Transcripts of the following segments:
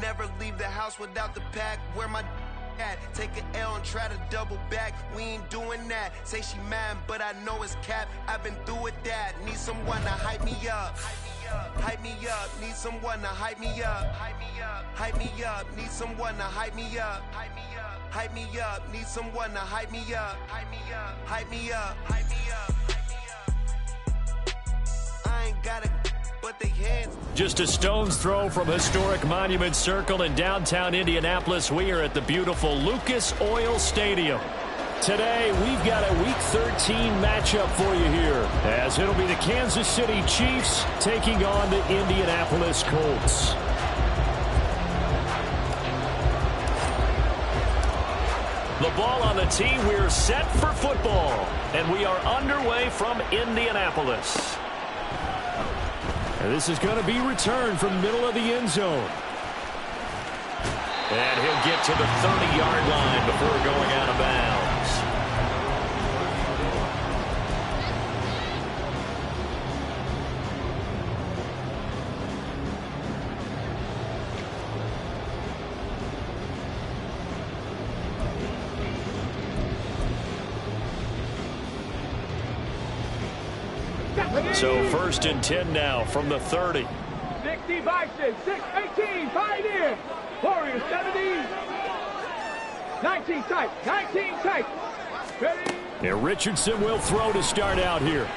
never leave the house without the pack. Where my at? Take an L and try to double back. We ain't doing that. Say she mad, but I know it's cap. I've been through with that. Need someone to hype me up. Hype me up. Need someone to hype me up. Hype me up. Hype me up. Need someone to hype me up. Hype me up. Hype me up. Need someone to hype me up. Hype me up. Hype me up. Hype me up. I ain't got it. Just a stone's throw from historic Monument Circle in downtown Indianapolis. We are at the beautiful Lucas Oil Stadium. Today, we've got a Week 13 matchup for you here, as it'll be the Kansas City Chiefs taking on the Indianapolis Colts. The ball on the tee. We're set for football, and we are underway from Indianapolis. And this is going to be returned from middle of the end zone. And he'll get to the 30-yard line before going out of bounds. So 1st and 10 now from the 30. 65, 6, 18, Pioneer. Warriors 70. 19 tight, 19 tight. Ready? And Richardson will throw to start out here.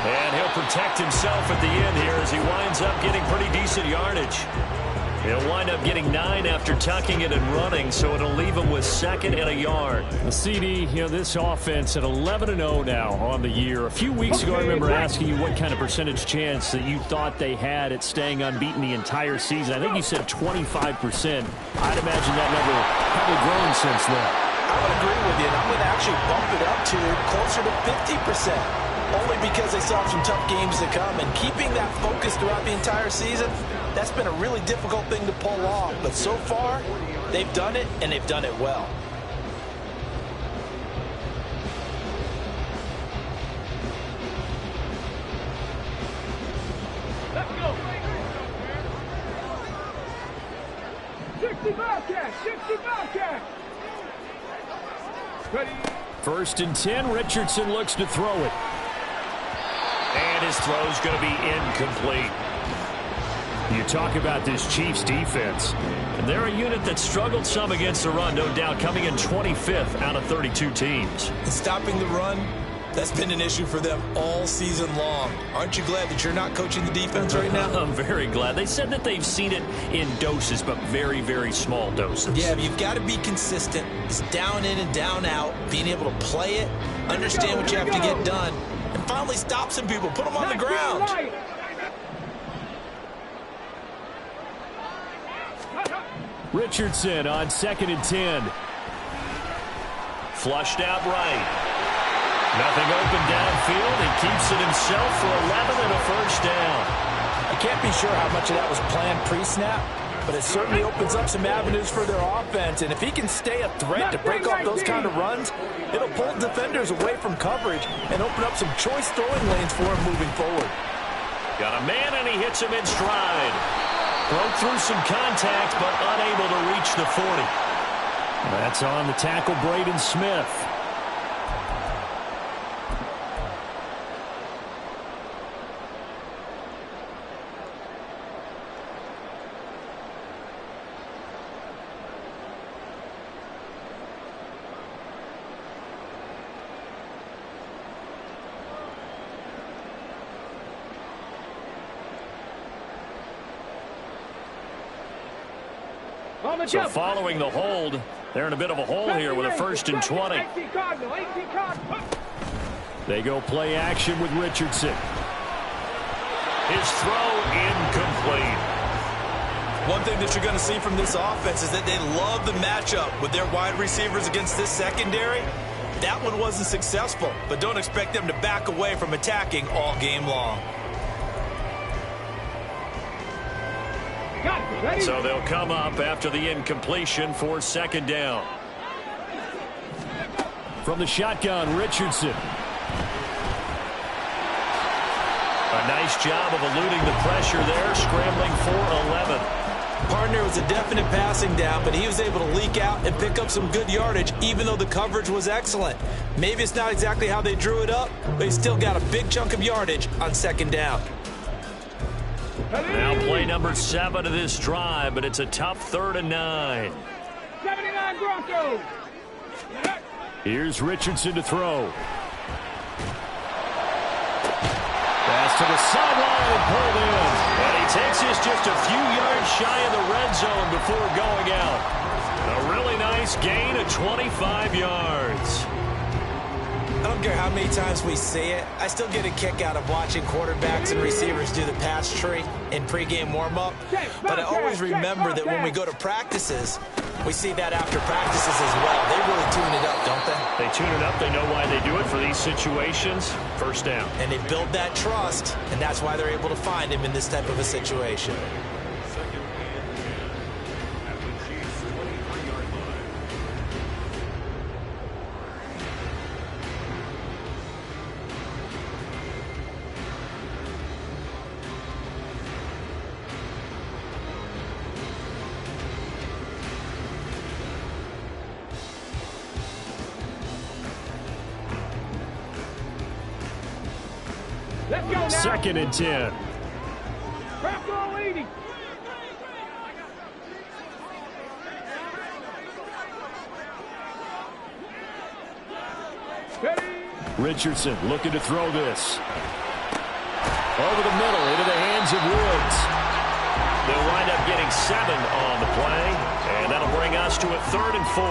And he'll protect himself at the end here as he winds up getting pretty decent yardage. He'll wind up getting 9 after tucking it and running, so it'll leave him with 2nd and a yard. The CD, this offense at 11-0 now on the year. A few weeks ago, I remember asking you what kind of percentage chance that you thought they had at staying unbeaten the entire season. I think you said 25%. I'd imagine that number probably grown since then. I would agree with you, and I'm going to actually bump it up to closer to 50%. Only because they saw some tough games to come, and keeping that focus throughout the entire season, that's been a really difficult thing to pull off. But so far, they've done it, and they've done it well. Let's go. 60 Bobcat, 60 Bobcat. Ready? 1st and 10, Richardson looks to throw it. And his throw's going to be incomplete. You talk about this Chiefs defense, and they're a unit that struggled some against the run, no doubt, coming in 25th out of 32 teams. And stopping the run, that's been an issue for them all season long. Aren't you glad that you're not coaching the defense right now? I'm very glad. They said that they've seen it in doses, but very, very small doses. Yeah, but you've got to be consistent. It's down in and down out, being able to play it, understand what you have to get done, and finally stop some people, put them on the ground. Richardson on 2nd and 10. Flushed out right. Nothing open downfield. He keeps it himself for 11 and a first down. I can't be sure how much of that was planned pre-snap, but it certainly opens up some avenues for their offense. And if he can stay a threat to break off those kind of runs, it'll pull defenders away from coverage and open up some choice throwing lanes for him moving forward. Got a man, and he hits him in stride. Broke through some contact, but unable to reach the 40. That's on the tackle, Braden Smith. So following the hold, they're in a bit of a hole here with a 1st and 20. They go play action with Richardson. His throw incomplete. One thing that you're going to see from this offense is that they love the matchup with their wide receivers against this secondary. That one wasn't successful, but don't expect them to back away from attacking all game long. So they'll come up after the incompletion for 2nd down. From the shotgun, Richardson. A nice job of eluding the pressure there, scrambling for 11. Partner was a definite passing down, but he was able to leak out and pick up some good yardage, even though the coverage was excellent. Maybe it's not exactly how they drew it up, but he still got a big chunk of yardage on second down. Now play number 7 of this drive, but it's a tough 3rd and 9. 79 Broncos. Here's Richardson to throw. Pass to the sideline and pulled in. And he takes this just a few yards shy of the red zone before going out. A really nice gain of 25 yards. I don't care how many times we see it. I still get a kick out of watching quarterbacks and receivers do the pass tree in pregame warm-up. But I always remember that when we go to practices, we see that after practices as well. They really tune it up, don't they? They tune it up. They know why they do it for these situations. First down. And they build that trust, and that's why they're able to find him in this type of a situation. Let's go now. 2nd and 10. Bronco leading. Richardson looking to throw this. Over the middle into the hands of Woods. They'll wind up getting 7 on the play, and that'll bring us to a 3rd and 4.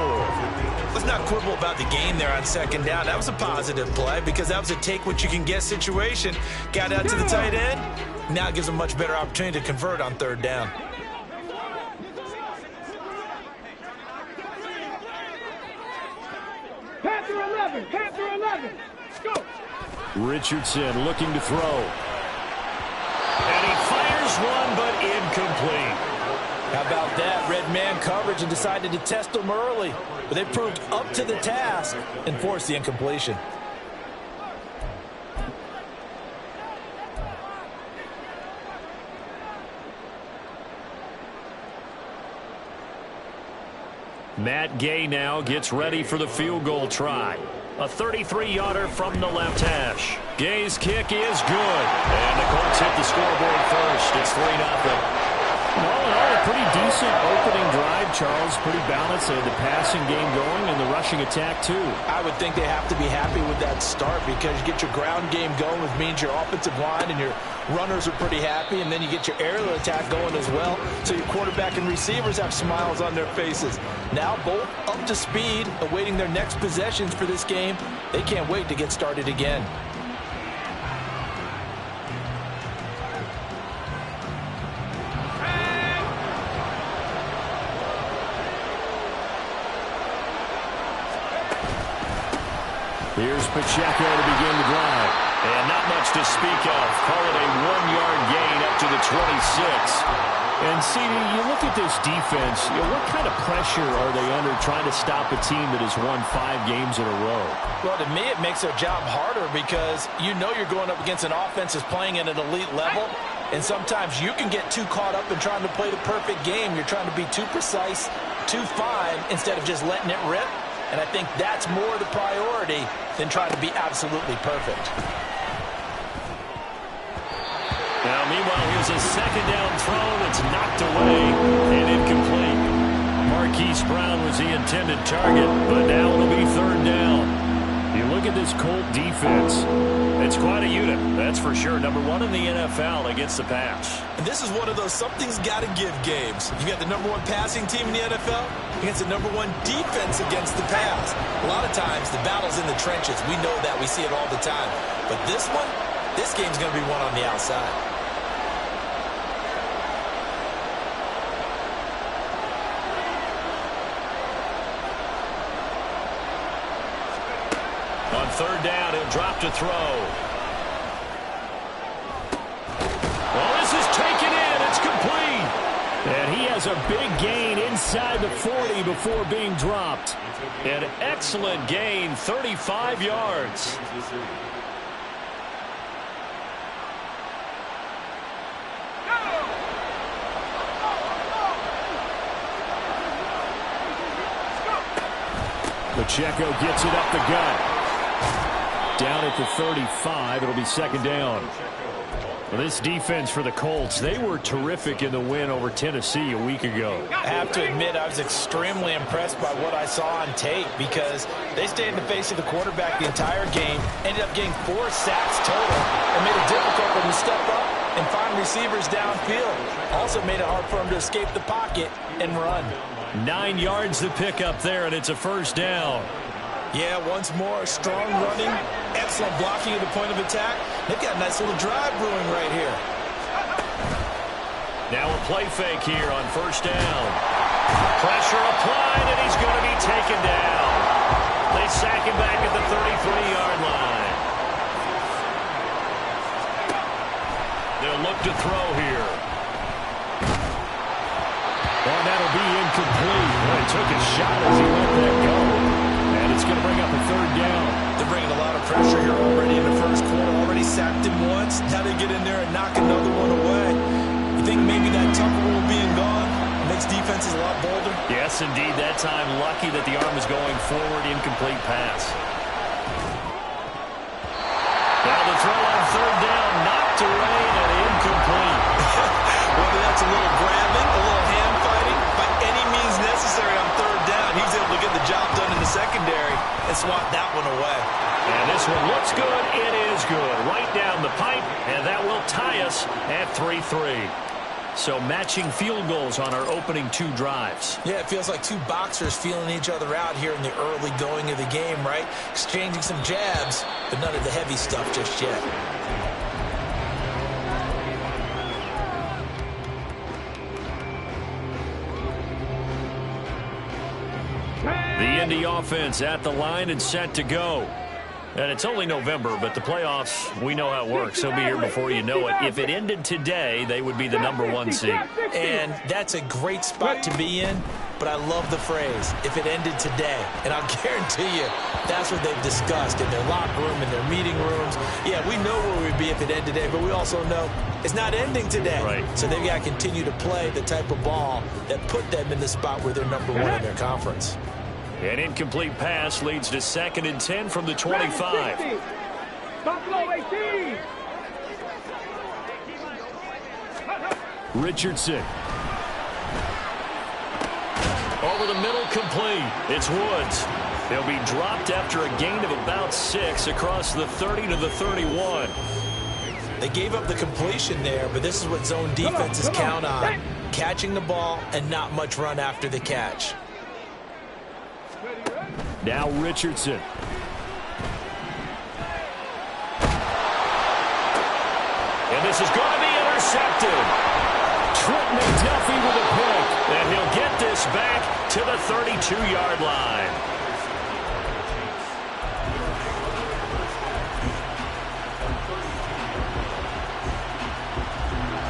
Let's not quibble about the gain there on second down. That was a positive play because that was a take-what-you-can-get situation. Got out to the tight end. Now it gives them a much better opportunity to convert on 3rd down. Panther 11. Panther 11. Go. Richardson looking to throw. And he fires one, but incomplete. How about that? Red man coverage and decided to test them early. But they proved up to the task and forced the incompletion. Matt Gay now gets ready for the field goal try. A 33-yarder from the left hash. Gay's kick is good. And the Colts hit the scoreboard first. It's 3-0. All in all, a pretty decent opening drive, Charles. Pretty balanced. They had the passing game going and the rushing attack, too. I would think they have to be happy with that start because you get your ground game going, which means your offensive line and your runners are pretty happy, and then you get your aerial attack going as well. So your quarterback and receivers have smiles on their faces. Now both up to speed, awaiting their next possessions for this game. They can't wait to get started again. Here's Pacheco to begin the drive. And not much to speak of. Call it a 1-yard gain up to the 26. And, CD, you look at this defense, what kind of pressure are they under trying to stop a team that has won 5 games in a row? Well, to me, it makes their job harder because you know you're going up against an offense that's playing at an elite level. And sometimes you can get too caught up in trying to play the perfect game. You're trying to be too precise, too fine, instead of just letting it rip. And I think that's more the priority than trying to be absolutely perfect. Now, meanwhile, here's a second down throw that's knocked away and incomplete. Marquise Brown was the intended target, but now it'll be 3rd down. You look at this Colt defense. It's quite a unit, that's for sure. Number 1 in the NFL against the pass. And this is one of those something's got to give games. You got the number 1 passing team in the NFL against the number 1 defense against the pass. A lot of times, the battle's in the trenches. We know that. We see it all the time. But this game's going to be won on the outside. On 3rd down, he'll drop to throw. Well, this is taken in. It's complete. And he has a big gain inside the 40 before being dropped. An excellent gain, 35 yards. Pacheco gets it up the gut. Down at the 35, it'll be second down. Well, this defense for the Colts, they were terrific in the win over Tennessee a week ago. I have to admit, I was extremely impressed by what I saw on tape because they stayed in the face of the quarterback the entire game, ended up getting 4 sacks total, and made it difficult for them to step up and find receivers downfield. Also made it hard for them to escape the pocket and run. 9 yards to pick up there, and it's a first down. Yeah, once more, strong running, excellent blocking at the point of attack. They've got a nice little drive brewing right here. Now a play fake here on first down. Pressure applied, and he's going to be taken down. They sack him back at the 33-yard line. They'll look to throw here. And that'll be incomplete. Well, he took a shot as he let that go. And it's going to bring up a third down. They're bringing a lot of pressure here already in the first quarter. Already sacked him once. Now they get in there and knock another one away. You think maybe that Tucker rule being gone makes defenses a lot bolder? Yes, indeed. That time, lucky that the arm was going forward. Incomplete pass. Now the throw on third down. Knocked away and incomplete. Whether that's a little grabbing, a little hand fighting, by any means necessary on third down, he's able to get the job done in the secondary and swat that one away. And this one looks good. It is good. Right down the pipe, and that will tie us at 3-3. So matching field goals on our opening 2 drives. Yeah, it feels like 2 boxers feeling each other out here in the early going of the game, right? Exchanging some jabs, but none of the heavy stuff just yet. The Indy offense at the line and set to go. And it's only November, but the playoffs, we know how it works. They'll be here before you know it. If it ended today, they would be the #1 seed. And that's a great spot to be in, but I love the phrase, if it ended today. And I'll guarantee you, that's what they've discussed in their locker room, in their meeting rooms. Yeah, we know where we'd be if it ended today, but we also know it's not ending today. Right. So they've got to continue to play the type of ball that put them in the spot where they're #1 in their conference. An incomplete pass leads to 2nd and 10 from the 25. Buffalo 18. Richardson. Over the middle, complete. It's Woods. He'll be dropped after a gain of about 6 across the 30 to the 31. They gave up the completion there, but this is what zone defenses count on. Catching the ball and not much run after the catch. Now Richardson. And this is going to be intercepted. Trent McDuffie with a pick. And he'll get this back to the 32-yard line.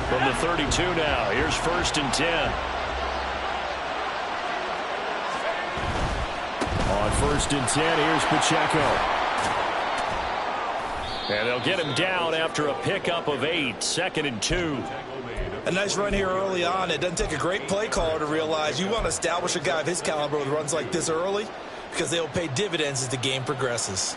From the 32 now, here's 1st and 10. On 1st and 10, here's Pacheco. And they'll get him down after a pickup of 8, 2nd and 2. A nice run here early on. It doesn't take a great play caller to realize you want to establish a guy of his caliber with runs like this early because they'll pay dividends as the game progresses.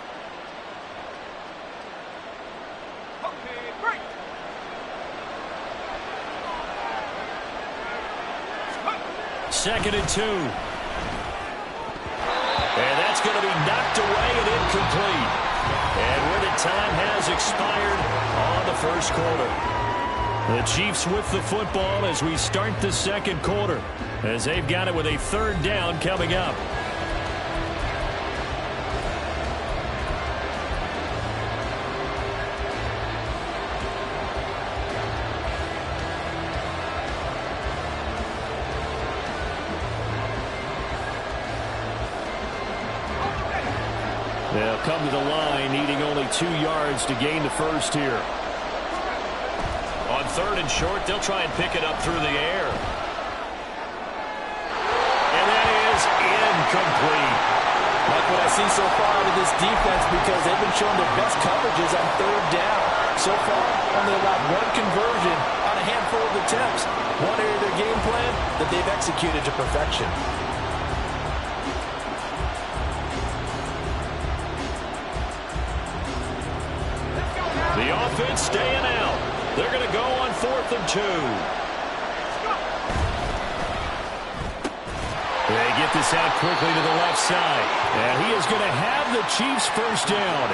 Second and 2. And that's going to be knocked away and incomplete. And where the time has expired on the first quarter. The Chiefs with the football as we start the second quarter, as they've got it with a 3rd down coming up. They'll come to the line, needing only 2 yards to gain the first here. On 3rd and short, they'll try and pick it up through the air. And that is incomplete. Like what I see so far out of this defense because they've been showing their best coverages on 3rd down. So far, only allowed 1 conversion on a handful of attempts. One area of their game plan that they've executed to perfection. offense staying out. They're going to go on 4th and 2. They get this out quickly to the left side. And he is going to have the Chiefs first down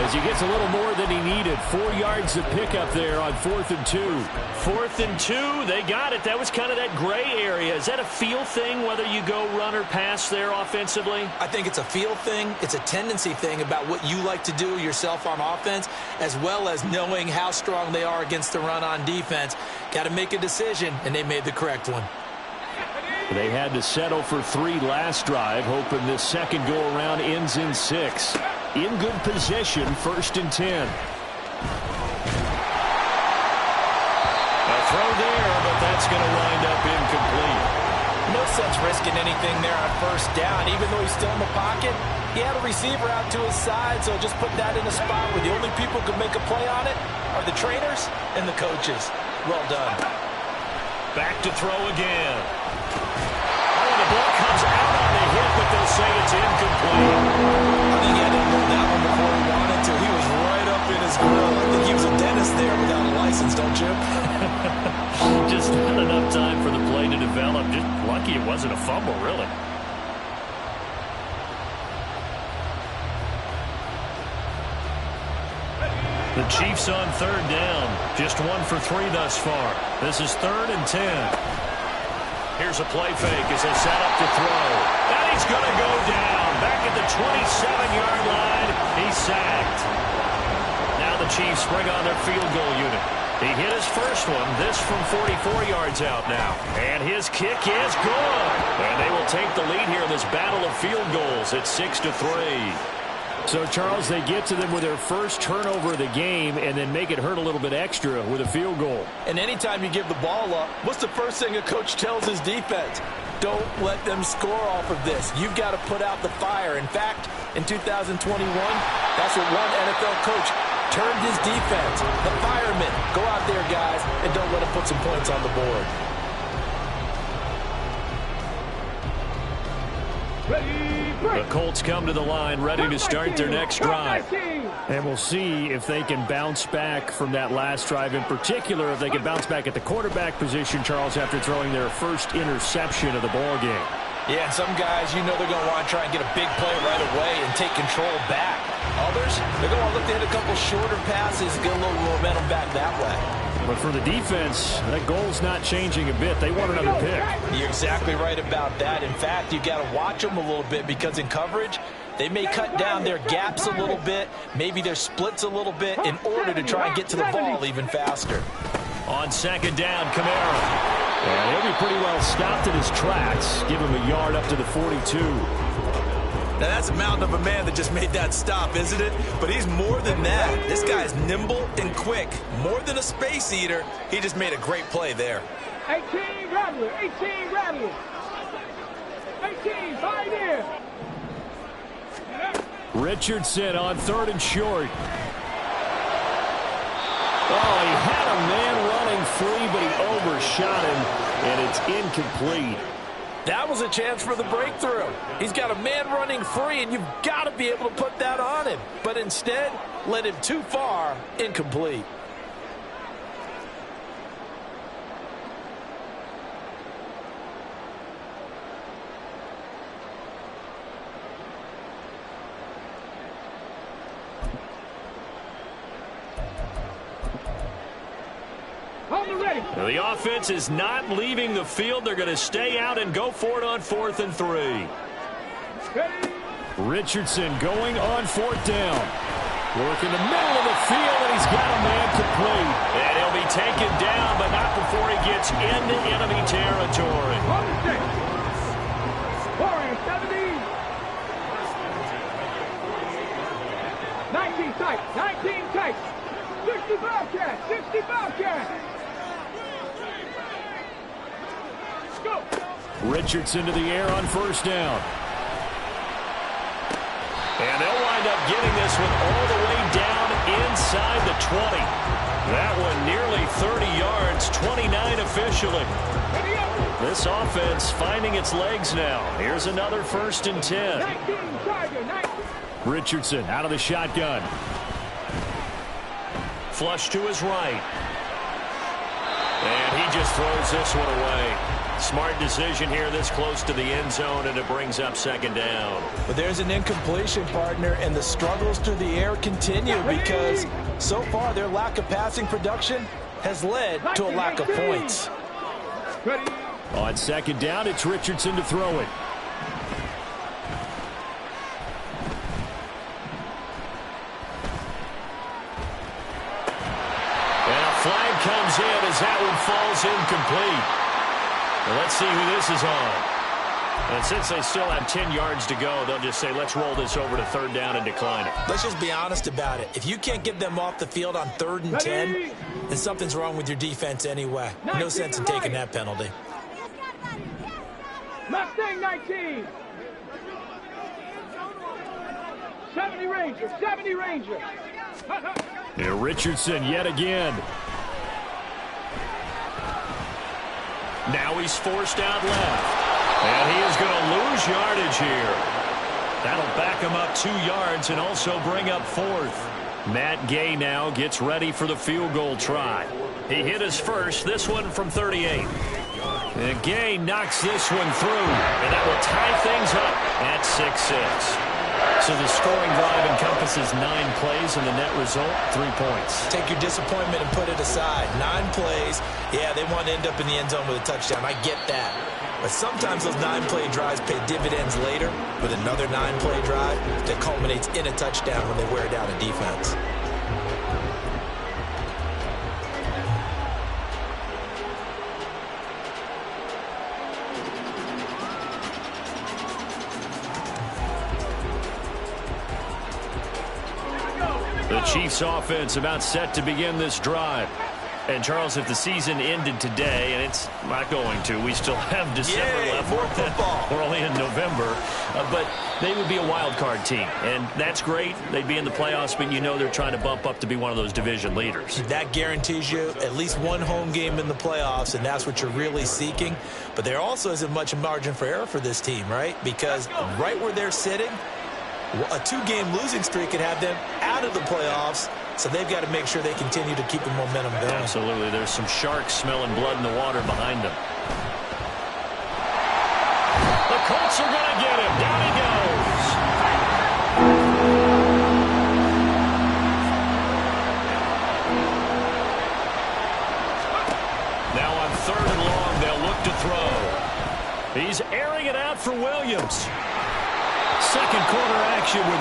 as he gets a little more than he needed. 4 yards of pickup there on 4th and 2. 4th and 2, they got it. That was kind of that gray area. Is that a feel thing, whether you go run or pass there offensively? I think it's a feel thing. It's a tendency thing about what you like to do yourself on offense, as well as knowing how strong they are against the run on defense. Got to make a decision, and they made the correct one. They had to settle for 3 last drive, hoping this second go-around ends in 6. In good position, 1st and 10. A throw there, but that's going to wind up incomplete. No sense risking anything there on 1st down. Even though he's still in the pocket, he had a receiver out to his side, so just put that in a spot where the only people who can make a play on it are the trainers and the coaches. Well done. Back to throw again. Oh, the ball comes out on the hit, but they'll say it's incomplete. I think he had to know that one before he wanted to. He was right up in his grill. I think he was a dentist there without a license, don't you? Just not enough time for the play to develop. Just lucky it wasn't a fumble, really. The Chiefs on 3rd down. Just 1 for 3 thus far. This is 3rd and 10. Here's a play fake as they set up to throw. And he's going to go down. Back at the 27-yard line. He's sacked. Now the Chiefs bring on their field goal unit. He hit his first one. This from 44 yards out now. And his kick is good. And they will take the lead here in this battle of field goals at 6-3. So, Charles, they get to them with their first turnover of the game and then make it hurt a little bit extra with a field goal. And anytime you give the ball up, what's the first thing a coach tells his defense? Don't let them score off of this. You've got to put out the fire. In fact, in 2021, that's what one NFL coach turned his defense. The firemen. Go out there, guys, and don't let them put some points on the board. The Colts come to the line ready to start their next drive. And we'll see if they can bounce back from that last drive. In particular, if they can bounce back at the quarterback position, Charles, after throwing their first interception of the ball game. Yeah, and some guys, you know they're going to want to try and get a big play right away and take control back. Others, they're going to look to hit a couple shorter passes, get a little momentum back that way. But for the defense, that goal's not changing a bit. They want another pick. You're exactly right about that. In fact, you've got to watch them a little bit because in coverage, they may cut down their gaps a little bit, maybe their splits a little bit in order to try and get to the ball even faster. On 2nd down, Kamara. And he'll be pretty well stopped in his tracks. Give him a yard up to the 42. Now, that's a mountain of a man that just made that stop, isn't it? But he's more than that. This guy's nimble and quick. More than a space eater. He just made a great play there. 18 Rattler, 18 Rattler. 18, 5 there. Richardson on 3rd and short. Oh, he had a man running free, but he overshot him, and it's incomplete. That was a chance for the breakthrough. He's got a man running free, and you've got to be able to put that on him. But instead, led him too far, incomplete. The offense is not leaving the field. They're going to stay out and go for it on 4th and 3. Richardson going on 4th down. Work in the middle of the field, and he's got a man complete. And he'll be taken down, but not before he gets into enemy territory. 19 tight, 19 tight. 60 Bobcat, 60 Bobcat. Go. Richardson to the air on 1st down. And they'll wind up getting this one all the way down inside the 20. That one nearly 30 yards, 29 officially. This offense finding its legs now. Here's another 1st and 10. 19 Tiger, 19. Richardson out of the shotgun. flush to his right. And he just throws this one away. Smart decision here this close to the end zone, and it brings up second down. But there's an incompletion, partner, and the struggles through the air continue because so far their lack of passing production has led to a lack of points. On second down, it's Richardson to throw it. And a flag comes in as that one falls incomplete. Well, let's see who this is on. And since they still have 10 yards to go, they'll just say, let's roll this over to third down and decline it. Let's just be honest about it. If you can't get them off the field on 3rd and 10, then something's wrong with your defense anyway. No sense in taking that penalty. Mustang 19. 70 Ranger, 70 Ranger. And Richardson yet again. Now he's forced out left. And he is going to lose yardage here. That'll back him up 2 yards and also bring up 4th. Matt Gay now gets ready for the field goal try. He hit his first, this one from 38. And Gay knocks this one through, and that will tie things up at 6-6. So the scoring drive encompasses 9 plays, and the net result, 3 points. Take your disappointment and put it aside. 9 plays. Yeah, they want to end up in the end zone with a touchdown. I get that. But sometimes those 9-play drives pay dividends later with another 9-play drive that culminates in a touchdown when they wear down a defense. The Chiefs offense about set to begin this drive. And, Charles, if the season ended today, and it's not going to, we still have December left. More football. We're only in November. But they would be a wild card team. And that's great. They'd be in the playoffs, but you know they're trying to bump up to be one of those division leaders. That guarantees you at least one home game in the playoffs, and that's what you're really seeking. But there also isn't much margin for error for this team, right? Because right where they're sitting, a 2-game losing streak could have them out of the playoffs, so they've got to make sure they continue to keep the momentum going. Absolutely. There's some sharks smelling blood in the water behind them. The Colts are going to get him. Down he goes. Now on 3rd and long, they'll look to throw. He's airing it out for Williams. Second quarter action with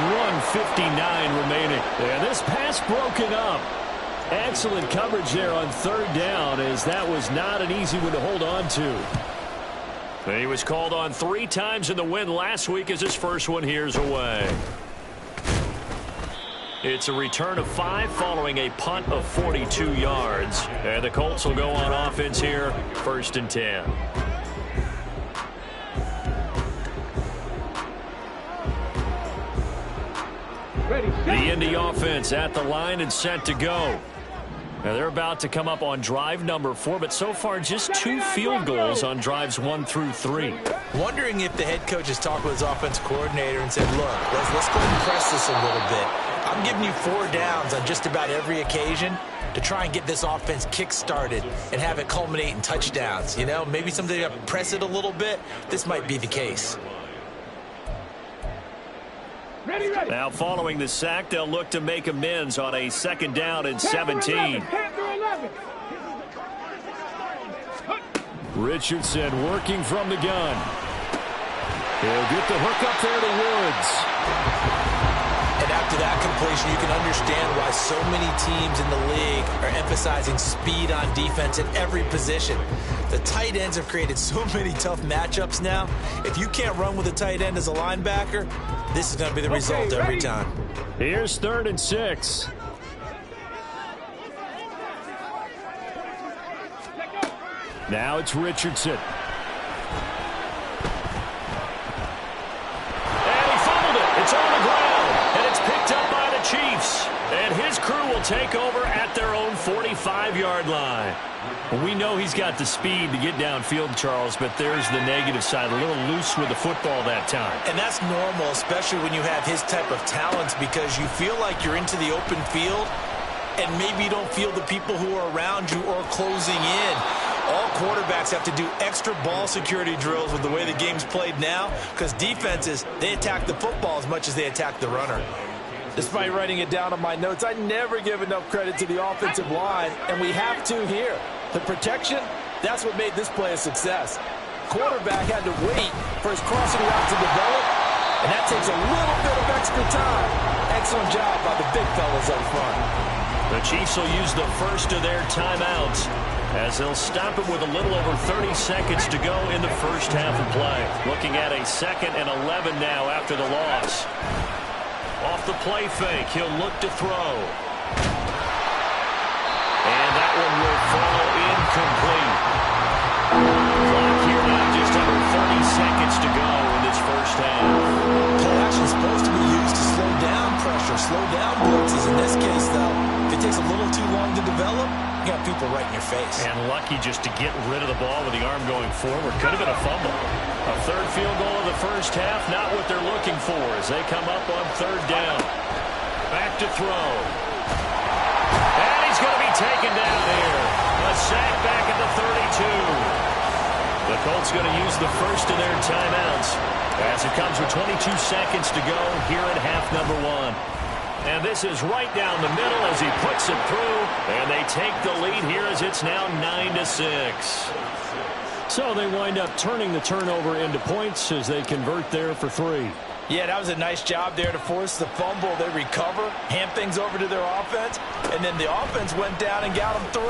1:59 remaining. And this pass broken up. Excellent coverage there on 3rd down, as that was not an easy one to hold on to. And he was called on 3 times in the win last week, as his first one here's away. It's a return of 5 following a punt of 42 yards. And the Colts will go on offense here, 1st and 10. The Indy offense at the line and set to go. Now they're about to come up on drive number 4, but so far just 2 field goals on drives 1 through 3. Wondering if the head coach has talked with his offense coordinator and said, look, let's go and press this a little bit. I'm giving you 4 downs on just about every occasion to try and get this offense kick-started and have it culminate in touchdowns. You know, maybe something to press it a little bit. This might be the case. Now following the sack, they'll look to make amends on a 2nd down and 17. Richardson working from the gun. He'll get the hook up there to Woods. And after that completion, you can understand why so many teams in the league are emphasizing speed on defense at every position. The tight ends have created so many tough matchups now. If you can't run with a tight end as a linebacker, this is going to be the result every time. Here's 3rd and 6. Now it's Richardson. And he fumbled it. It's on the ground. And it's picked up by the Chiefs. And his crew will take over at their own 45-yard line. We know he's got the speed to get downfield, Charles, but there's the negative side. A little loose with the football that time. And that's normal, especially when you have his type of talents, because you feel like you're into the open field, and maybe you don't feel the people who are around you or closing in. All quarterbacks have to do extra ball security drills with the way the game's played now, because defenses, they attack the football as much as they attack the runner. Despite writing it down on my notes, I never give enough credit to the offensive line, and we have to here. The protection, that's what made this play a success. Quarterback had to wait for his crossing route to develop, and that takes a little bit of extra time. Excellent job by the big fellas up front. The Chiefs will use the first of their timeouts as they'll stop it with a little over 30 seconds to go in the first half of play. Looking at a 2nd and 11 now after the loss. Off the play fake, he'll look to throw. And that one will fall incomplete. Clock here now, just under 30 seconds to go in this first half. Play action is supposed to be used to slow down pressure, slow down blitzes. In this case, though, if it takes a little too long to develop, you got people right in your face. And lucky just to get rid of the ball with the arm going forward. Could have been a fumble. A third field goal of the first half, not what they're looking for as they come up on 3rd down. Back to throw. And he's going to be taken down here. A sack back at the 32. The Colts going to use the first of their timeouts as it comes with 22 seconds to go here in half number 1. And this is right down the middle as he puts it through, and they take the lead here as it's now 9-6. So they wind up turning the turnover into points as they convert there for 3. Yeah, that was a nice job there to force the fumble. They recover, hand things over to their offense, and then the offense went down and got them 3.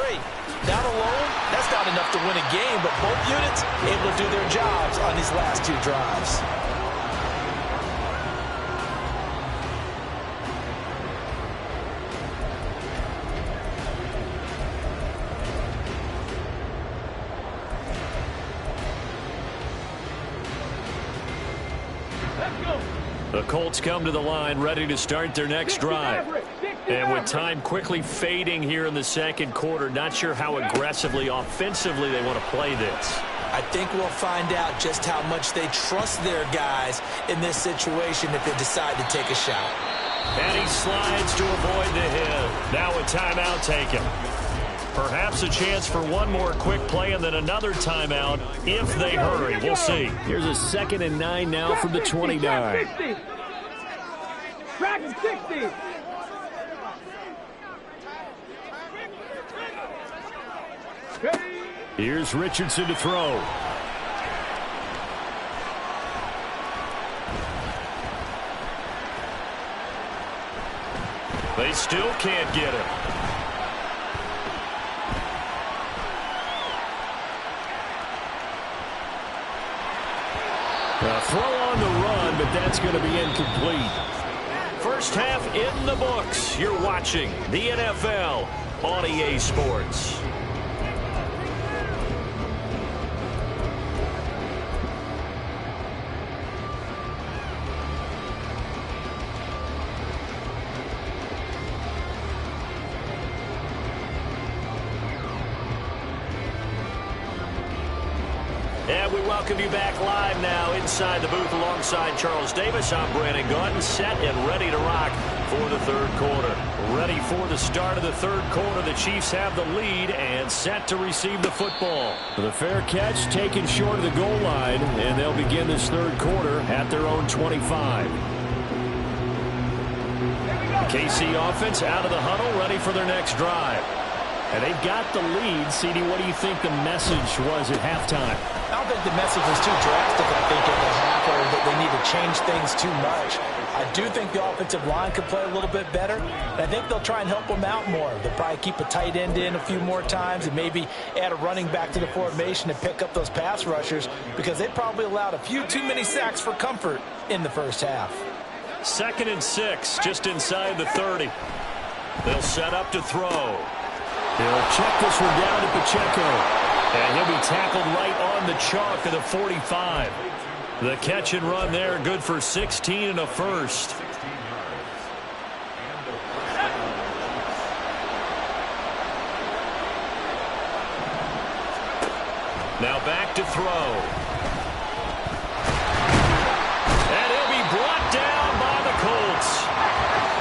Not alone, that's not enough to win a game, but both units able to do their jobs on these last 2 drives. The Colts come to the line ready to start their next drive. And with time quickly fading here in the 2nd quarter, not sure how aggressively, offensively they want to play this. I think we'll find out just how much they trust their guys in this situation if they decide to take a shot. And he slides to avoid the hit. Now a timeout taken. Perhaps a chance for one more quick play and then another timeout if they hurry. We'll see. Here's a 2nd and 9 now from the 29. Track 60. Here's Richardson to throw. They still can't get him. A throw on the run, but that's going to be incomplete. First half in the books. You're watching the NFL on EA Sports. And we welcome you back live now inside the booth alongside Charles Davis. I'm Brandon Gaudin, set and ready to rock for the 3rd quarter. Ready for the start of the 3rd quarter. The Chiefs have the lead and set to receive the football. The fair catch taken short of the goal line, and they'll begin this 3rd quarter at their own 25. KC offense out of the huddle, ready for their next drive. And they've got the lead. CD, what do you think the message was at halftime? I don't think the message was too drastic, I think, at the half, or that they need to change things too much. I do think the offensive line could play a little bit better, and I think they'll try and help them out more. They'll probably keep a tight end in a few more times and maybe add a running back to the formation to pick up those pass rushers, because they probably allowed a few too many sacks for comfort in the first half. 2nd and 6, just inside the 30. They'll set up to throw. They'll check this one down to Pacheco. And he'll be tackled right on the chalk of the 45. The catch and run there, good for 16 and a first. Now back to throw. And he'll be brought down by the Colts.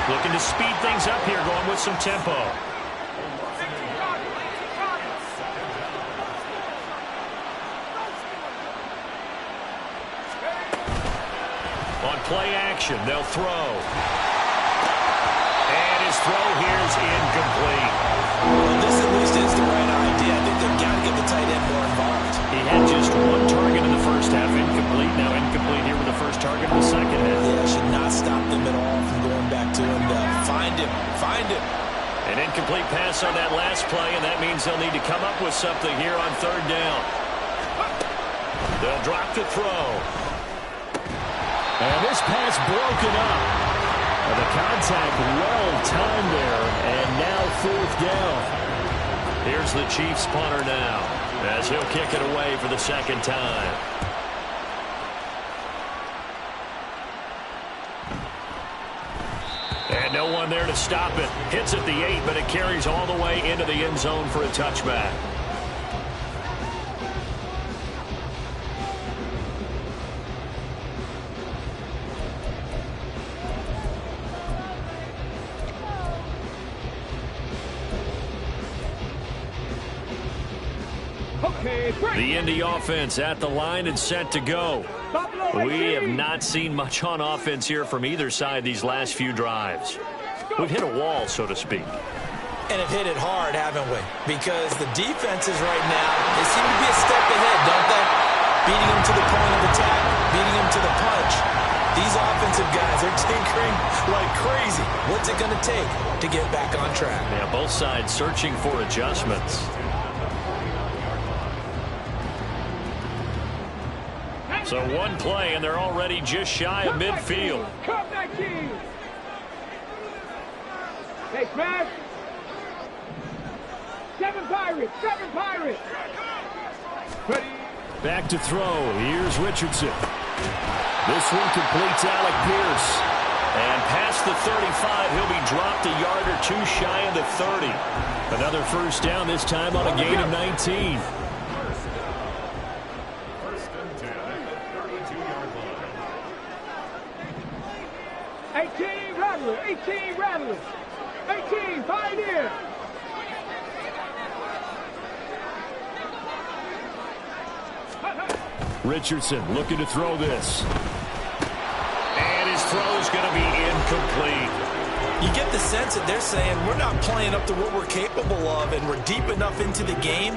Looking to speed things up here, going with some tempo. play action. They'll throw. And his throw here is incomplete. Well, this at least is the right idea. I think they've got to get the tight end more involved. He had just one target in the first half, incomplete. Now incomplete here with the first target in the second half. Yeah, should not stop them at all from going back to him. Find him. Find him. An incomplete pass on that last play, and that means they'll need to come up with something here on third down. They'll drop to throw. And this pass broken up. And the contact well timed there, and now fourth down. Here's the Chiefs punter now, as he'll kick it away for the second time. And no one there to stop it. Hits at the 8, but it carries all the way into the end zone for a touchback. The Indy offense at the line and set to go. We have not seen much on offense here from either side these last few drives. We've hit a wall, so to speak. And have hit it hard, haven't we? Because the defenses right now, they seem to be a step ahead, don't they? Beating them to the point of attack, beating them to the punch. These offensive guys are tinkering like crazy. What's it going to take to get back on track? Yeah, both sides searching for adjustments. So one play, and they're already just shy of midfield. Come 19. Hey, smash. 7 Pirates. 7 Pirates. Back to throw. Here's Richardson. This one completes Alec Pierce. And past the 35, he'll be dropped a yard or two shy of the 30. Another first down, this time on a gain of 19. 18 Rattlers, 18 Rattlers, 18 Pioneer. Richardson looking to throw this. And his throw's going to be incomplete. You get the sense that they're saying we're not playing up to what we're capable of, and we're deep enough into the game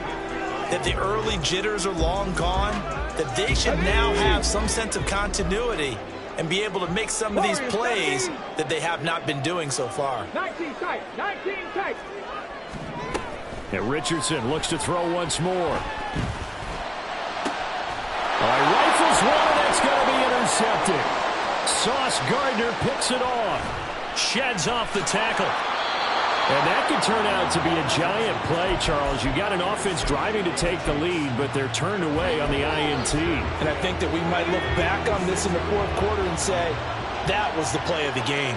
that the early jitters are long gone, that they should now have some sense of continuity and be able to make some of these plays that they have not been doing so far. 19 tight, 19 tight. And Richardson looks to throw once more. Rifles one, and that's going to be intercepted. Sauce Gardner picks it off. Sheds off the tackle. And that could turn out to be a giant play, Charles. You got an offense driving to take the lead, but they're turned away on the INT. And I think that we might look back on this in the fourth quarter and say, that was the play of the game.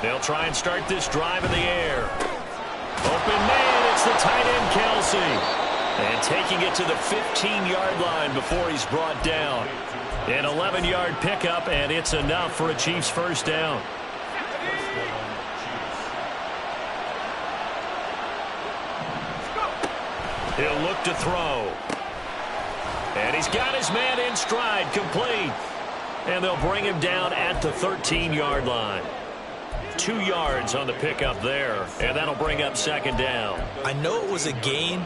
They'll try and start this drive in the air. Open man, it's the tight end Kelsey. And taking it to the 15-yard line before he's brought down. An 11-yard pickup, and it's enough for a Chiefs first down. He'll look to throw. And he's got his man in stride, complete. And they'll bring him down at the 13-yard line. 2 yards on the pickup there, and that'll bring up second down. I know it was a gain,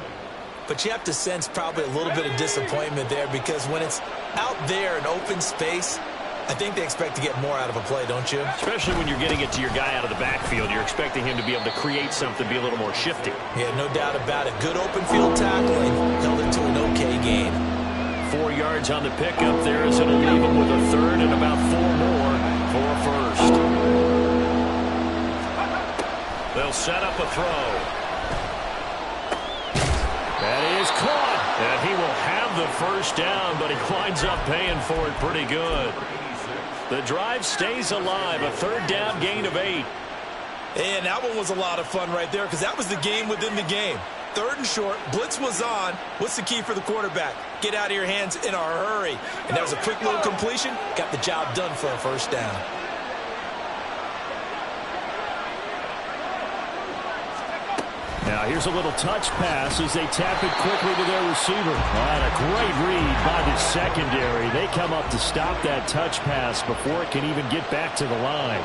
but you have to sense probably a little bit of disappointment there, because when it's out there in open space, I think they expect to get more out of a play, don't you? Especially when you're getting it to your guy out of the backfield. You're expecting him to be able to create something, be a little more shifty. Yeah, no doubt about it. Good open field tackling. Held it to an okay gain. 4 yards on the pickup there as it'll leave him with a third and about 4 more for a first. They'll set up a throw. That is caught. And he will have the first down, but he winds up paying for it pretty good. The drive stays alive. A third down gain of 8. And that one was a lot of fun right there, because that was the game within the game. Third and short, blitz was on. What's the key for the quarterback? Get out of your hands in a hurry. And that was a quick little completion. Got the job done for a first down. Now here's a little touch pass as they tap it quickly to their receiver. And a great read by the secondary. They come up to stop that touch pass before it can even get back to the line.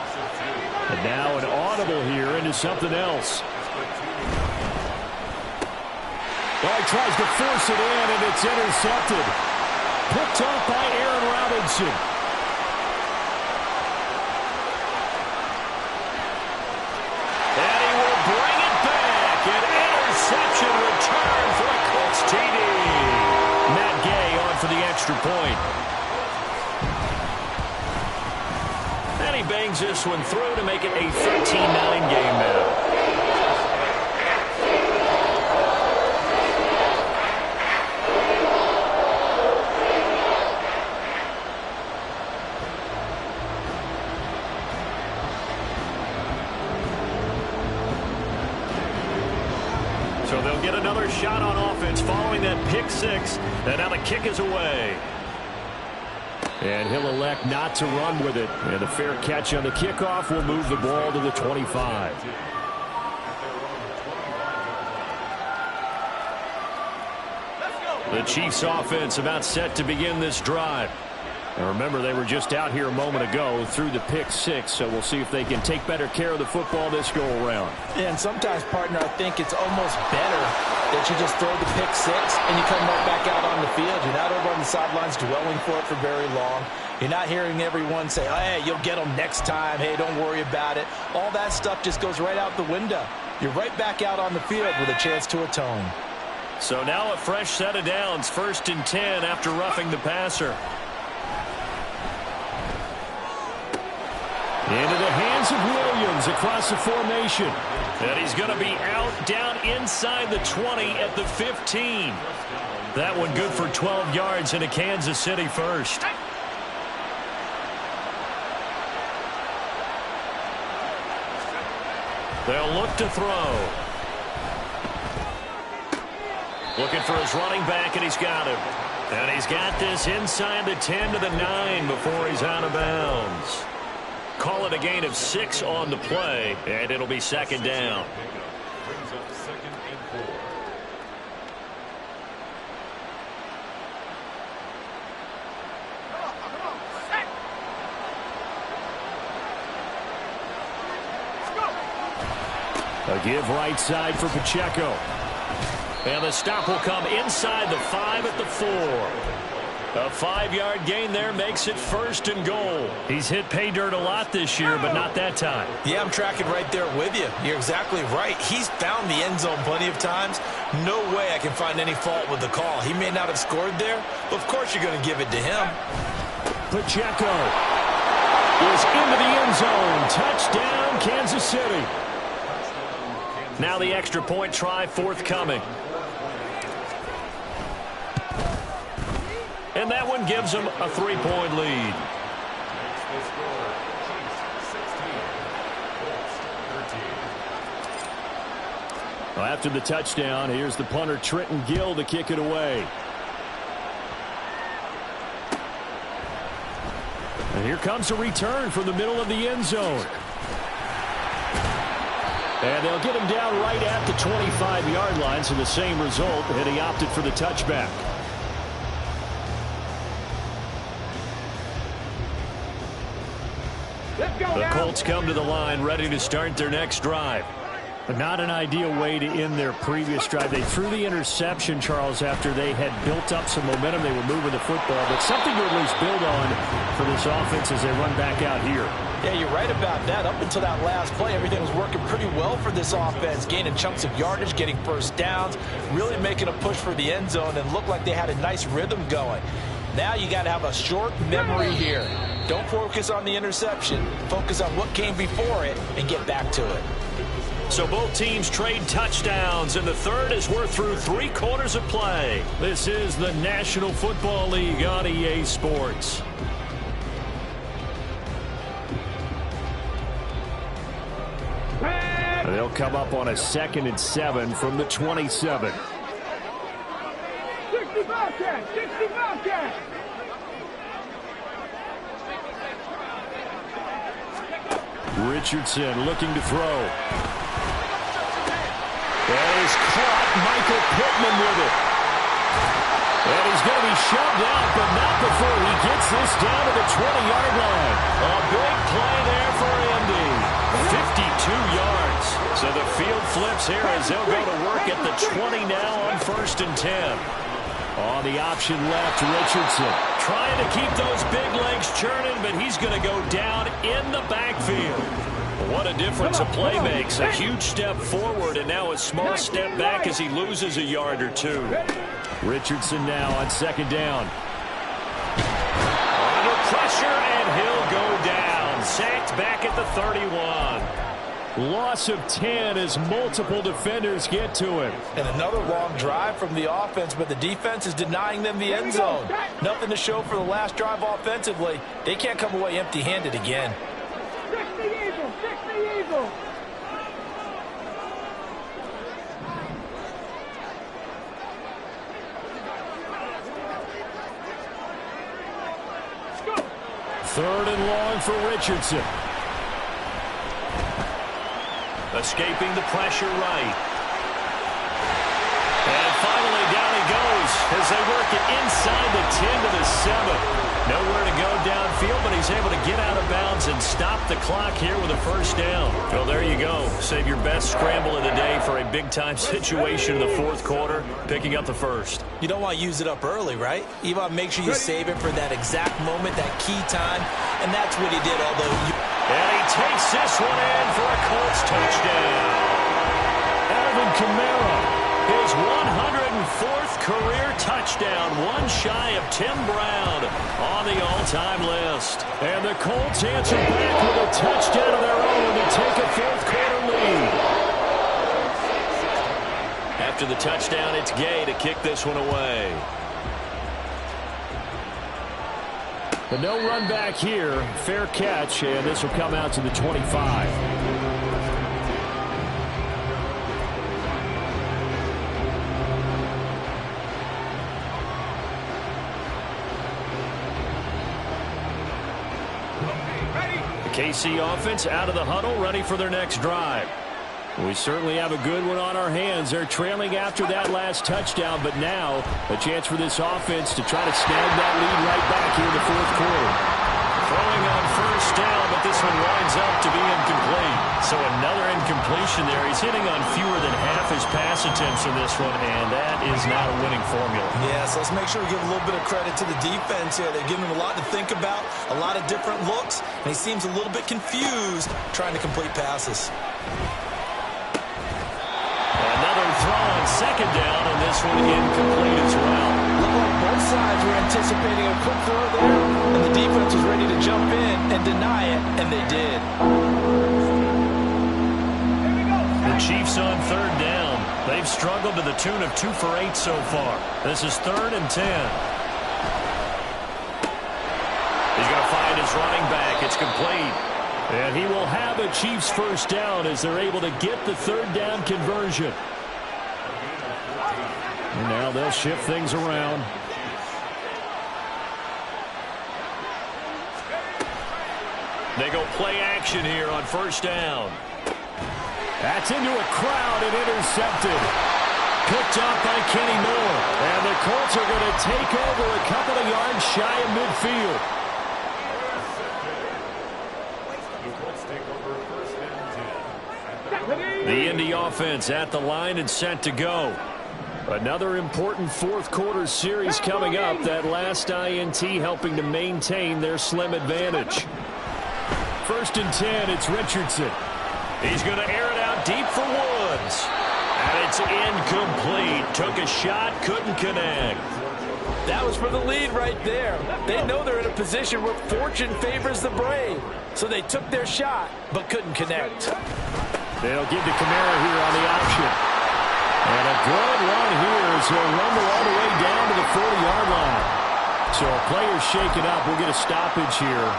And now an audible here into something else. Well, he tries to force it in, and it's intercepted. Picked off by Aaron Robinson. And he will bring it back. An interception return for a Colts TD. Matt Gay on for the extra point. And he bangs this one through to make it a 13-9 game now. So they'll get another shot on offense following that pick six. And now the kick is away. And he'll elect not to run with it. And a fair catch on the kickoff will move the ball to the 25. The Chiefs offense about set to begin this drive. And remember, they were just out here a moment ago through the pick six, so we'll see if they can take better care of the football this go around. And sometimes, partner, I think it's almost better that you just throw the pick six and you come right back out on the field. You're not over on the sidelines dwelling for it for very long. You're not hearing everyone say, oh, hey, you'll get them next time. Hey, don't worry about it. All that stuff just goes right out the window. You're right back out on the field with a chance to atone. So now a fresh set of downs, 1st and 10 after roughing the passer. Into the hands of Williams across the formation. And he's going to be out down inside the 20 at the 15. That one good for 12 yards into Kansas City first. They'll look to throw. Looking for his running back, and he's got him. And he's got this inside the 10 to the 9 before he's out of bounds. Call it a gain of 6 on the play, and it'll be 2nd down. A give right side for Pacheco. And the stop will come inside the 5 at the 4. A 5-yard gain there makes it 1st and goal. He's hit pay dirt a lot this year, but not that time. Yeah, I'm tracking right there with you. You're exactly right. He's found the end zone plenty of times. No way I can find any fault with the call. He may not have scored there, but of course you're going to give it to him. Pacheco is into the end zone. Touchdown, Kansas City. Now the extra point try forthcoming. And that one gives them a 3-point lead. Well, after the touchdown, here's the punter Trenton Gill to kick it away. And here comes a return from the middle of the end zone. And they'll get him down right at the 25-yard line, so the same result, and he opted for the touchback. The Colts come to the line ready to start their next drive. But not an ideal way to end their previous drive. They threw the interception, Charles, after they had built up some momentum. They were moving the football, but something to at least build on for this offense as they run back out here. Yeah, you're right about that. Up until that last play, everything was working pretty well for this offense, gaining chunks of yardage, getting first downs, really making a push for the end zone, and looked like they had a nice rhythm going. Now you got to have a short memory here. Don't focus on the interception. Focus on what came before it and get back to it. So both teams trade touchdowns, and the third as we're through 3 quarters of play. This is the National Football League on EA Sports. They'll come up on a 2nd and 7 from the 27. 65 catch, 65 catch. Richardson looking to throw. And is caught. Michael Pittman with it. And he's going to be shoved out, but not before he gets this down to the 20-yard line. A big play there for Indy. 52 yards. So the field flips here as they'll go to work at the 20 now on 1st and 10. On the option left, Richardson trying to keep those big legs churning, but he's going to go down in the backfield. What a difference a play makes. A huge step forward and now a small step back as he loses a yard or two. Richardson now on 2nd down. Under pressure, and he'll go down. Sacked back at the 31. Loss of 10 as multiple defenders get to him. And another long drive from the offense, but the defense is denying them the end zone. Nothing to show for the last drive offensively. They can't come away empty-handed again. 60 Eagles, 60 Eagles. Third and long for Richardson. Escaping the pressure right. And finally down he goes as they work it inside the 10 to the 7. Nowhere to go downfield, but he's able to get out of bounds and stop the clock here with a 1st down. Well, there you go. Save your best scramble of the day for a big-time situation in the 4th quarter, picking up the 1st. You don't want to use it up early, right? You want to make sure you save it for that exact moment, that key time, and that's what he did, although you... And he takes this one in for a Colts touchdown. Alvin Kamara, his 104th career touchdown, one shy of Tim Brown on the all-time list. And the Colts answer back with a touchdown of their own to take a 4th quarter lead. After the touchdown, it's Gay to kick this one away. But no run back here. Fair catch, and this will come out to the 25. The KC offense out of the huddle, ready for their next drive. We certainly have a good one on our hands. They're trailing after that last touchdown, but now a chance for this offense to try to snag that lead right back here in the 4th quarter. Throwing on 1st down, but this one winds up to be incomplete. So another incompletion there. He's hitting on fewer than half his pass attempts in this one, and that is not a winning formula. Yeah, so let's make sure we give a little bit of credit to the defense here. They're giving him a lot to think about, a lot of different looks, and he seems a little bit confused trying to complete passes. Another throw on 2nd down, and this one incomplete as well. Looked like both sides were anticipating a quick throw there, and the defense was ready to jump in and deny it, and they did. The Chiefs on 3rd down. They've struggled to the tune of 2 for 8 so far. This is 3rd and 10. He's going to find his running back. It's complete. And he will have a Chiefs 1st down as they're able to get the 3rd down conversion. And now they'll shift things around. They go play action here on 1st down. That's into a crowd and intercepted. Picked up by Kenny Moore. And the Colts are going to take over a couple of yards shy of midfield. The Indy offense at the line and set to go. Another important 4th quarter series coming up. That last INT helping to maintain their slim advantage. 1st and 10, it's Richardson. He's going to air it out deep for Woods. And it's incomplete. Took a shot, couldn't connect. That was for the lead right there. They know they're in a position where fortune favors the brave. So they took their shot, but couldn't connect. They'll give to Kamara here on the option. And a good run here as he'll rumble all the way down to the 40-yard line. So a player's shaken up. We'll get a stoppage here.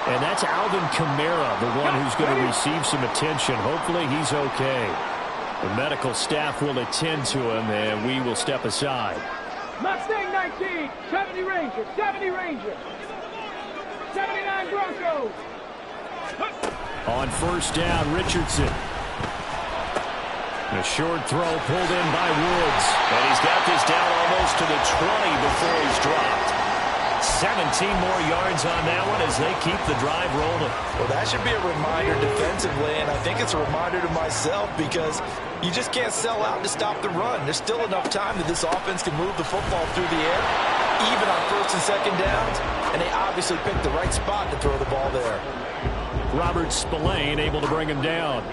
And that's Alvin Kamara, the one who's going to receive some attention. Hopefully he's okay. The medical staff will attend to him, and we will step aside. Mustang 19, 70 Rangers, 70 Rangers, 79 Broncos. On 1st down, Richardson. A short throw pulled in by Woods. And he's got this down almost to the 20 before he's dropped. 17 more yards on that one as they keep the drive rolling. Well, that should be a reminder defensively, and I think it's a reminder to myself because you just can't sell out to stop the run. There's still enough time that this offense can move the football through the air, even on first and second downs, and they obviously picked the right spot to throw the ball there. Robert Spillane able to bring him down.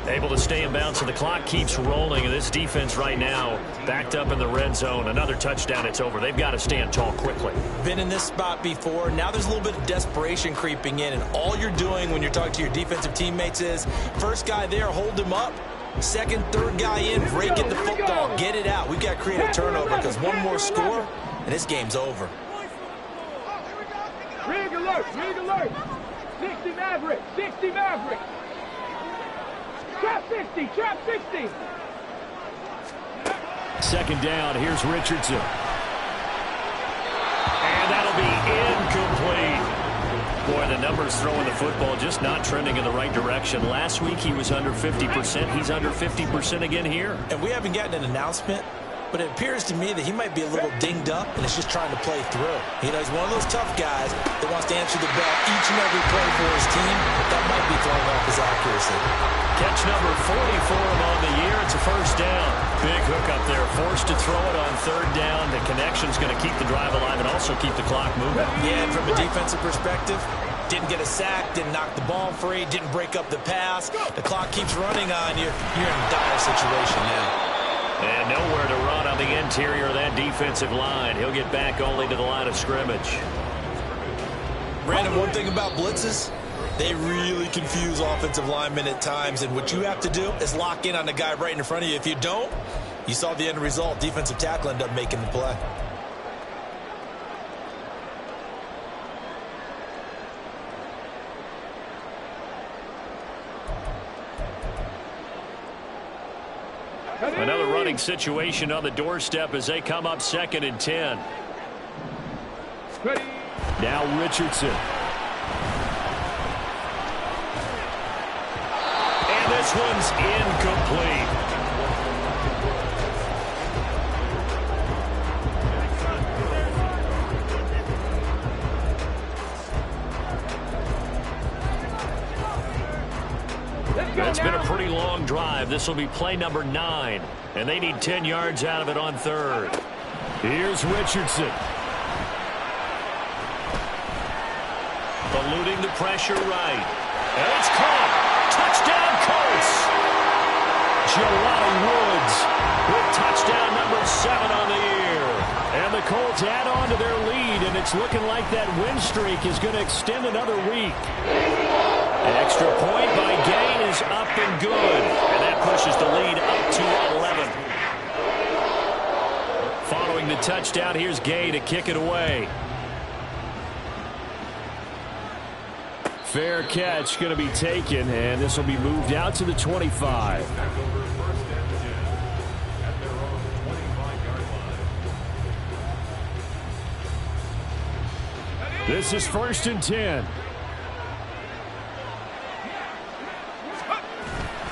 Able to stay in bounds, so the clock keeps rolling. And this defense right now backed up in the red zone. Another touchdown, it's over. They've got to stand tall quickly. Been in this spot before. Now there's a little bit of desperation creeping in. And all you're doing when you're talking to your defensive teammates is, first guy there, hold him up. Second, third guy in, break it the football. Get it out. We've got to create a turnover because one more score, and this game's over. Rig alert, 60 Maverick, 60 Maverick. Trap 60, trap 60. Second down, here's Richardson. And that'll be incomplete. Boy, the numbers throwing the football just not trending in the right direction. Last week he was under 50%. He's under 50% again here. And we haven't gotten an announcement, but it appears to me that he might be a little dinged up and is just trying to play through. You know, he's one of those tough guys that wants to answer the bell each and every play for his team, but that might be throwing off his accuracy. Catch number 40 for him on the year. It's a first down. Big hook up there. Forced to throw it on third down. The connection's going to keep the drive alive and also keep the clock moving. Yeah, and from a defensive perspective, didn't get a sack, didn't knock the ball free, didn't break up the pass. The clock keeps running on you. You're in a dire situation now. And nowhere to run on the interior of that defensive line. He'll get back only to the line of scrimmage. Brandon, one thing about blitzes, they really confuse offensive linemen at times, and what you have to do is lock in on the guy right in front of you. If you don't, you saw the end result. Defensive tackle ended up making the play. Another running situation on the doorstep as they come up 2nd and 10. Ready. Now Richardson. And this one's incomplete. It's been a pretty long drive. This will be play number 9, and they need 10 yards out of it on third. Here's Richardson. Eluding the pressure right. And it's caught. Touchdown, Colts. Jelani Woods with touchdown number 7 on the year. And the Colts add on to their lead, and it's looking like that win streak is going to extend another week. An extra point by Gain is up and good. And that pushes the lead up to 11. Following the touchdown, here's Gay to kick it away. Fair catch going to be taken, and this will be moved out to the 25. This is 1st and 10.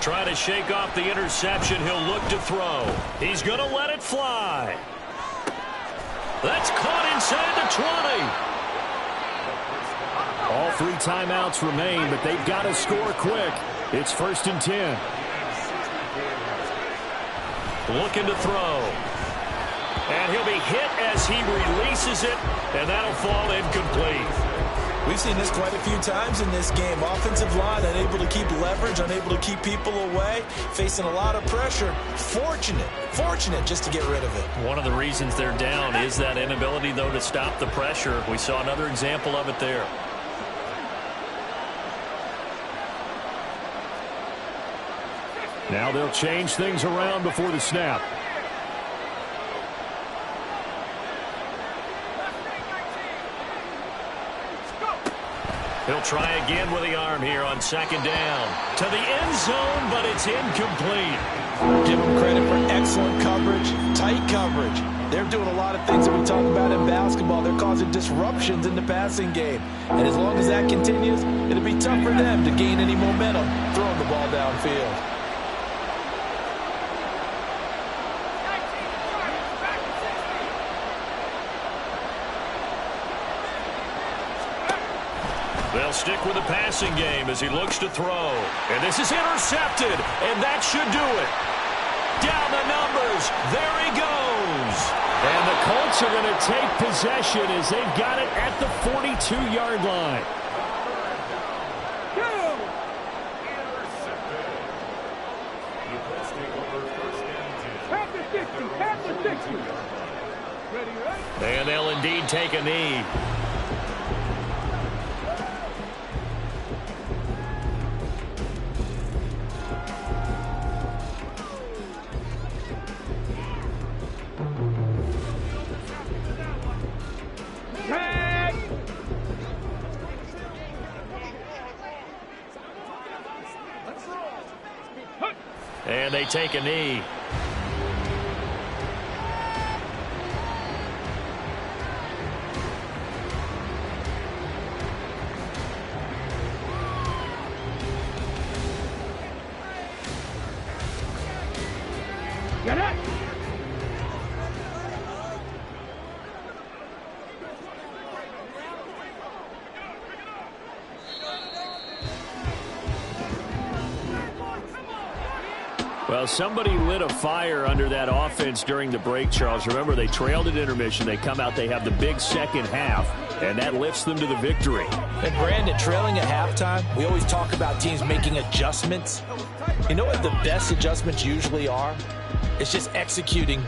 Trying to shake off the interception. He'll look to throw. He's going to let it fly. That's caught inside the 20. All 3 timeouts remain, but they've got to score quick. It's 1st and 10. Looking to throw. And he'll be hit as he releases it, and that'll fall incomplete. We've seen this quite a few times in this game. Offensive line unable to keep leverage, unable to keep people away, facing a lot of pressure. Fortunate just to get rid of it. One of the reasons they're down is that inability, though, to stop the pressure. We saw another example of it there. Now they'll change things around before the snap. He'll try again with the arm here on 2nd down. To the end zone, but it's incomplete. Give them credit for excellent coverage, tight coverage. They're doing a lot of things that we talk about in basketball. They're causing disruptions in the passing game. And as long as that continues, it'll be tough for them to gain any momentum throwing the ball downfield. stick with the passing game as he looks to throw. And this is intercepted, and that should do it. Down the numbers. There he goes. And the Colts are going to take possession as they've got it at the 42-yard line. And they'll indeed take a knee. And they take a knee. Get it! Well, somebody lit a fire under that offense during the break, Charles. Remember, they trailed at intermission. They come out, they have the big second half, and that lifts them to the victory. And Brandon, trailing at halftime, we always talk about teams making adjustments. You know what the best adjustments usually are? It's just executing